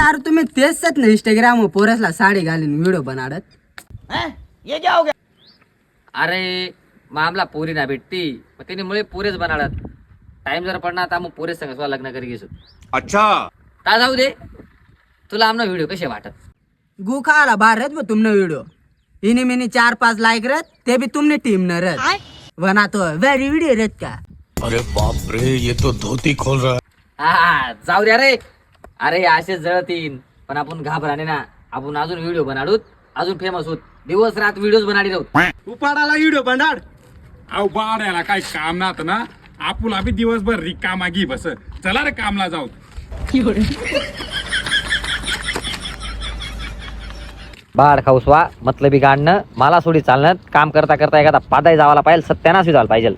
यार तुम्ही तेच सत ना इंस्टाग्राम पोरसला साडी घालून व्हिडिओ बनाडत ये क्या हो गया? अरे मामला पोरी ना भेटती मग त्याने मुळे पोरेच बनाडत टाइम जर पडणार तर मग पोरेच संग स्वतः लग्न करी घेसो. अच्छा ता जाऊ दे तुला आमना व्हिडिओ कसे वाटत गु खाला भारत मग तुमने व्हिडिओ इनी मिनी 4-5 लाईक रत ते भी तुमने टीम न रत वना तो वेरी व्हिडिओ रत का. अरे बाप रे ये तो धोती खोल रहा है. हा जाऊ दे अरे अरे असे जळतीन पण आपण घाबराने ना आपण अजून व्हिडिओ बनाडूत अजून फेमस होत दिवस रात व्हिडिओज बनाडी राहू. उपाडाला व्हिडिओ बनाड. अहो बाड्याला काही काम नात ना आपण अभि दिवसभर रिकामा घी बस चला रे कामला जाऊ. बाड खाऊसवा मतलबी गाणं मला सोडी चालणं काम करता करता एखादा पादाय जावाला पाहिजे सत्यानाश झाला पाहिजे.